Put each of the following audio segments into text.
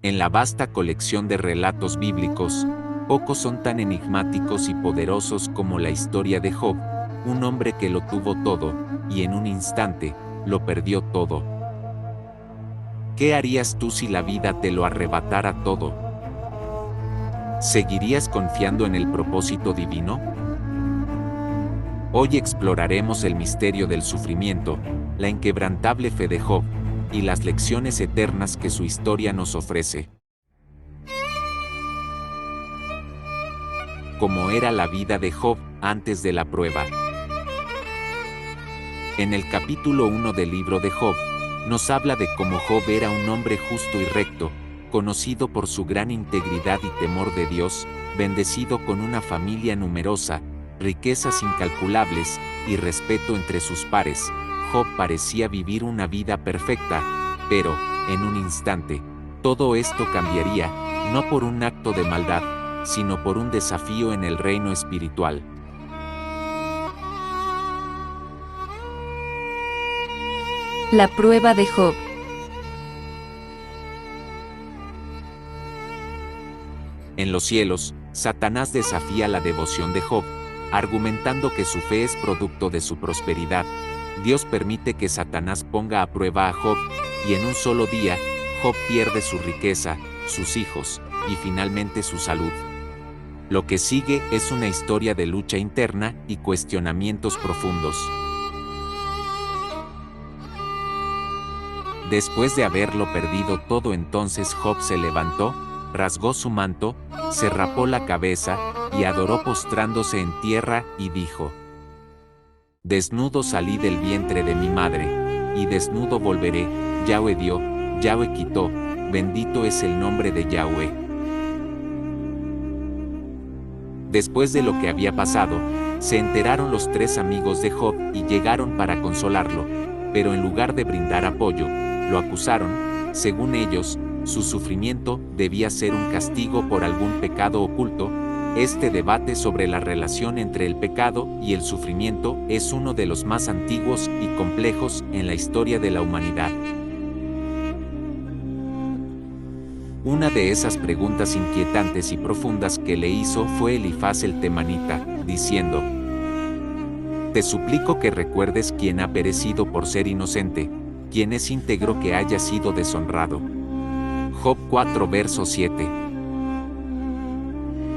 En la vasta colección de relatos bíblicos, pocos son tan enigmáticos y poderosos como la historia de Job, un hombre que lo tuvo todo, y en un instante, lo perdió todo. ¿Qué harías tú si la vida te lo arrebatara todo? ¿Seguirías confiando en el propósito divino? Hoy exploraremos el misterio del sufrimiento, la inquebrantable fe de Job, y las lecciones eternas que su historia nos ofrece. ¿Cómo era la vida de Job antes de la prueba? En el capítulo 1 del libro de Job, nos habla de cómo Job era un hombre justo y recto, conocido por su gran integridad y temor de Dios, bendecido con una familia numerosa, riquezas incalculables, y respeto entre sus pares. Job parecía vivir una vida perfecta, pero, en un instante, todo esto cambiaría, no por un acto de maldad, sino por un desafío en el reino espiritual. La prueba de Job. En los cielos, Satanás desafía la devoción de Job, argumentando que su fe es producto de su prosperidad. Dios permite que Satanás ponga a prueba a Job, y en un solo día, Job pierde su riqueza, sus hijos, y finalmente su salud. Lo que sigue es una historia de lucha interna y cuestionamientos profundos. Después de haberlo perdido todo, entonces Job se levantó, rasgó su manto, se rapó la cabeza, y adoró postrándose en tierra, y dijo: Desnudo salí del vientre de mi madre, y desnudo volveré. Yahweh dio, Yahweh quitó, bendito es el nombre de Yahweh. Después de lo que había pasado, se enteraron los tres amigos de Job y llegaron para consolarlo, pero en lugar de brindar apoyo, lo acusaron. Según ellos, su sufrimiento debía ser un castigo por algún pecado oculto. Este debate sobre la relación entre el pecado y el sufrimiento es uno de los más antiguos y complejos en la historia de la humanidad. Una de esas preguntas inquietantes y profundas que le hizo fue Elifaz el temanita, diciendo: Te suplico que recuerdes quién ha perecido por ser inocente, quién es íntegro que haya sido deshonrado. Job 4 verso 7.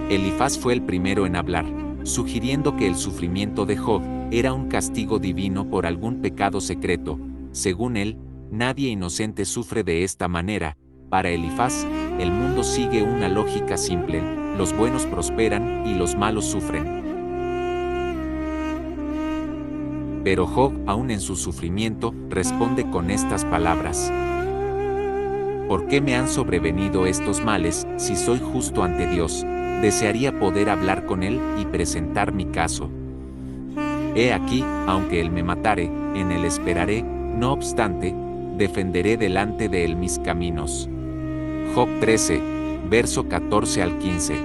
Elifaz fue el primero en hablar, sugiriendo que el sufrimiento de Job era un castigo divino por algún pecado secreto. Según él, nadie inocente sufre de esta manera. Para Elifaz, el mundo sigue una lógica simple: los buenos prosperan y los malos sufren. Pero Job, aún en su sufrimiento, responde con estas palabras: ¿Por qué me han sobrevenido estos males, si soy justo ante Dios? Desearía poder hablar con Él y presentar mi caso. He aquí, aunque Él me matare, en Él esperaré, no obstante, defenderé delante de Él mis caminos. Job 13, verso 14 al 15.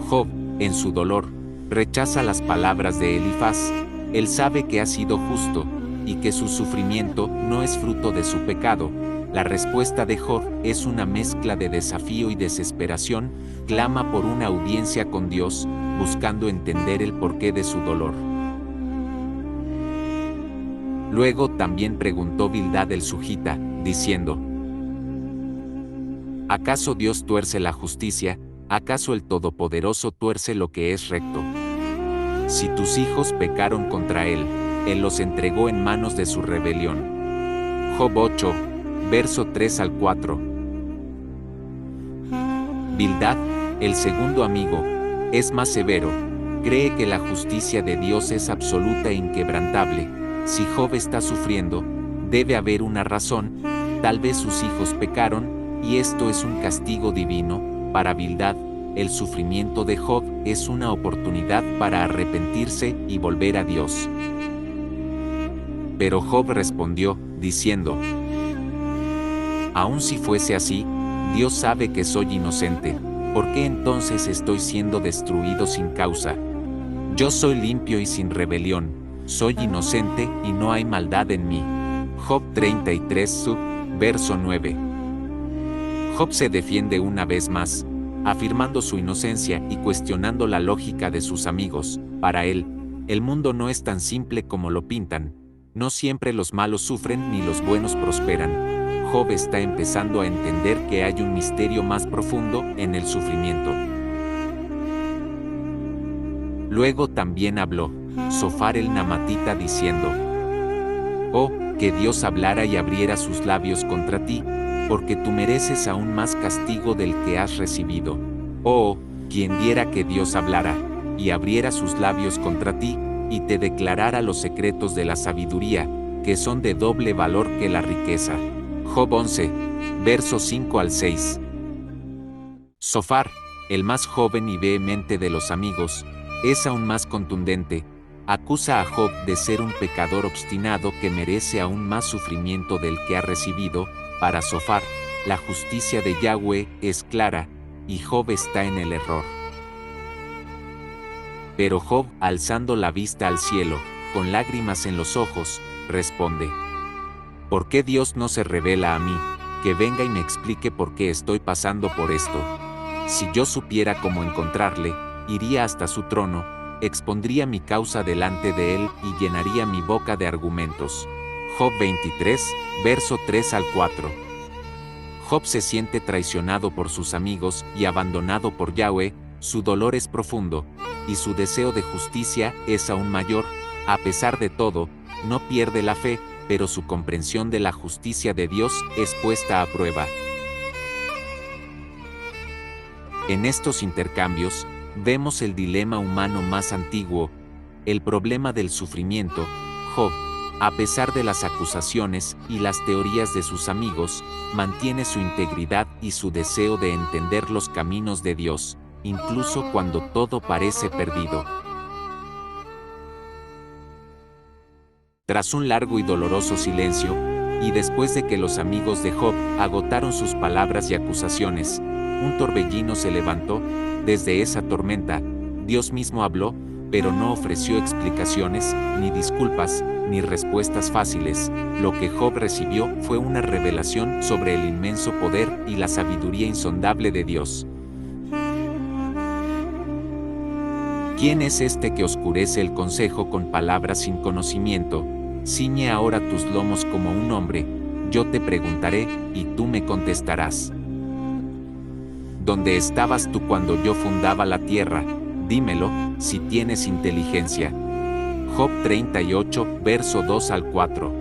Job, en su dolor, rechaza las palabras de Elifaz. Él sabe que ha sido justo, y que su sufrimiento no es fruto de su pecado. La respuesta de Job es una mezcla de desafío y desesperación. Clama por una audiencia con Dios, buscando entender el porqué de su dolor. Luego también preguntó Bildad el Sujita, diciendo: ¿Acaso Dios tuerce la justicia? ¿Acaso el Todopoderoso tuerce lo que es recto? Si tus hijos pecaron contra Él, Él los entregó en manos de su rebelión. Job 8, verso 3 al 4. Bildad, el segundo amigo, es más severo, cree que la justicia de Dios es absoluta e inquebrantable. Si Job está sufriendo, debe haber una razón. Tal vez sus hijos pecaron, y esto es un castigo divino. Para Bildad, el sufrimiento de Job es una oportunidad para arrepentirse y volver a Dios. Pero Job respondió, diciendo: Aun si fuese así, Dios sabe que soy inocente. ¿Por qué entonces estoy siendo destruido sin causa? Yo soy limpio y sin rebelión, soy inocente y no hay maldad en mí. Job 33, verso 9. Job se defiende una vez más, afirmando su inocencia y cuestionando la lógica de sus amigos. Para él, el mundo no es tan simple como lo pintan. No siempre los malos sufren ni los buenos prosperan. Job está empezando a entender que hay un misterio más profundo en el sufrimiento. Luego también habló Sofar el Namatita diciendo: Oh, que Dios hablara y abriera sus labios contra ti, porque tú mereces aún más castigo del que has recibido. Oh, quien diera que Dios hablara y abriera sus labios contra ti, y te declarara los secretos de la sabiduría, que son de doble valor que la riqueza. Job 11, versos 5 al 6. Sofar, el más joven y vehemente de los amigos, es aún más contundente. Acusa a Job de ser un pecador obstinado que merece aún más sufrimiento del que ha recibido. Para Sofar, la justicia de Yahweh es clara, y Job está en el error. Pero Job, alzando la vista al cielo, con lágrimas en los ojos, responde: ¿Por qué Dios no se revela a mí, que venga y me explique por qué estoy pasando por esto? Si yo supiera cómo encontrarle, iría hasta su trono, expondría mi causa delante de él y llenaría mi boca de argumentos. Job 23, verso 3 al 4. Job se siente traicionado por sus amigos y abandonado por Yahweh. Su dolor es profundo, y su deseo de justicia es aún mayor. A pesar de todo, no pierde la fe, pero su comprensión de la justicia de Dios es puesta a prueba. En estos intercambios, vemos el dilema humano más antiguo, el problema del sufrimiento. Job, a pesar de las acusaciones y las teorías de sus amigos, mantiene su integridad y su deseo de entender los caminos de Dios, incluso cuando todo parece perdido. Tras un largo y doloroso silencio, y después de que los amigos de Job agotaron sus palabras y acusaciones, un torbellino se levantó. Desde esa tormenta, Dios mismo habló, pero no ofreció explicaciones, ni disculpas, ni respuestas fáciles. Lo que Job recibió fue una revelación sobre el inmenso poder y la sabiduría insondable de Dios. ¿Quién es este que oscurece el consejo con palabras sin conocimiento? Ciñe ahora tus lomos como un hombre, yo te preguntaré, y tú me contestarás. ¿Dónde estabas tú cuando yo fundaba la tierra? Dímelo, si tienes inteligencia. Job 38, verso 2 al 4.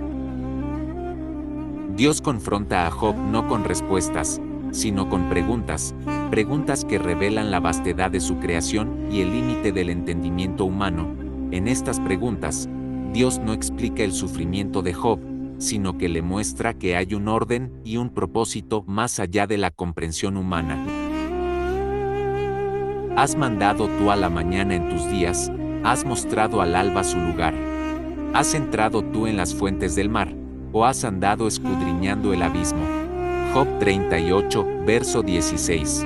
Dios confronta a Job no con respuestas, sino con preguntas, preguntas que revelan la vastedad de su creación y el límite del entendimiento humano. En estas preguntas, Dios no explica el sufrimiento de Job, sino que le muestra que hay un orden y un propósito más allá de la comprensión humana. ¿Has mandado tú a la mañana en tus días? ¿Has mostrado al alba su lugar? ¿Has entrado tú en las fuentes del mar? ¿O has andado escudriñando el abismo? Job 38, verso 16.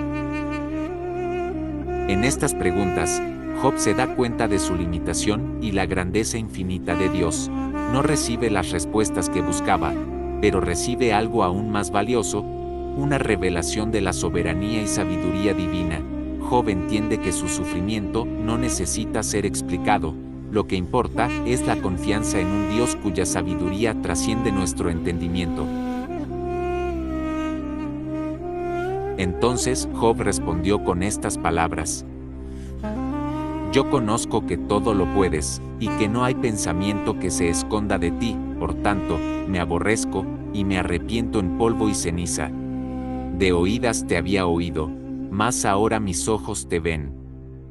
En estas preguntas, Job se da cuenta de su limitación y la grandeza infinita de Dios. No recibe las respuestas que buscaba, pero recibe algo aún más valioso, una revelación de la soberanía y sabiduría divina. Job entiende que su sufrimiento no necesita ser explicado, lo que importa es la confianza en un Dios cuya sabiduría trasciende nuestro entendimiento. Entonces Job respondió con estas palabras: Yo conozco que todo lo puedes, y que no hay pensamiento que se esconda de ti, por tanto, me aborrezco, y me arrepiento en polvo y ceniza. De oídas te había oído, mas ahora mis ojos te ven.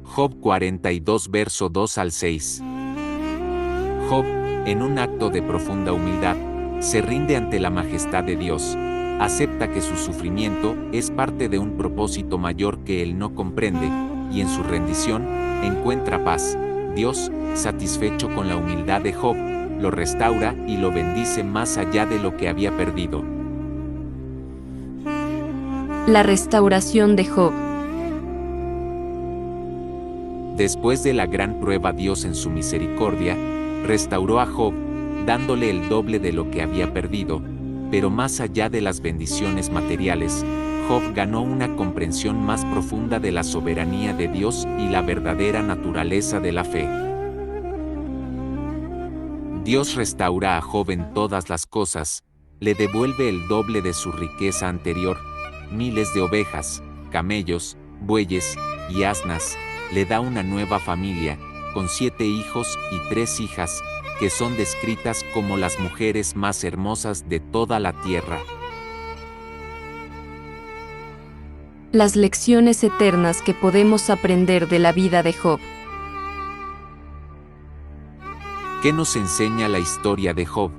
Job 42 verso 2 al 6. Job, en un acto de profunda humildad, se rinde ante la majestad de Dios. Acepta que su sufrimiento es parte de un propósito mayor que él no comprende, y en su rendición, encuentra paz. Dios, satisfecho con la humildad de Job, lo restaura y lo bendice más allá de lo que había perdido. La restauración de Job. Después de la gran prueba, Dios en su misericordia, restauró a Job, dándole el doble de lo que había perdido. Pero más allá de las bendiciones materiales, Job ganó una comprensión más profunda de la soberanía de Dios y la verdadera naturaleza de la fe. Dios restaura a Job en todas las cosas, le devuelve el doble de su riqueza anterior, miles de ovejas, camellos, bueyes y asnas, le da una nueva familia, con 7 hijos y 3 hijas, que son descritas como las mujeres más hermosas de toda la tierra. Las lecciones eternas que podemos aprender de la vida de Job. ¿Qué nos enseña la historia de Job?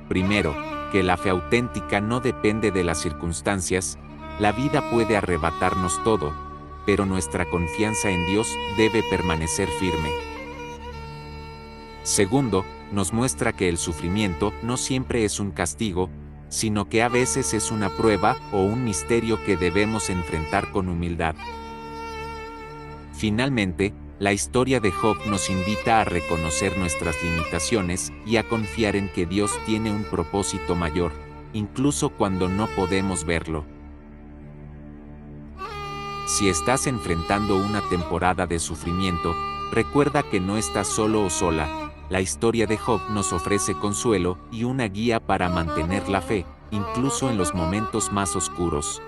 Primero, que la fe auténtica no depende de las circunstancias, la vida puede arrebatarnos todo, pero nuestra confianza en Dios debe permanecer firme. Segundo, nos muestra que el sufrimiento no siempre es un castigo, sino que a veces es una prueba o un misterio que debemos enfrentar con humildad. Finalmente, la historia de Job nos invita a reconocer nuestras limitaciones y a confiar en que Dios tiene un propósito mayor, incluso cuando no podemos verlo. Si estás enfrentando una temporada de sufrimiento, recuerda que no estás solo o sola. La historia de Job nos ofrece consuelo y una guía para mantener la fe, incluso en los momentos más oscuros.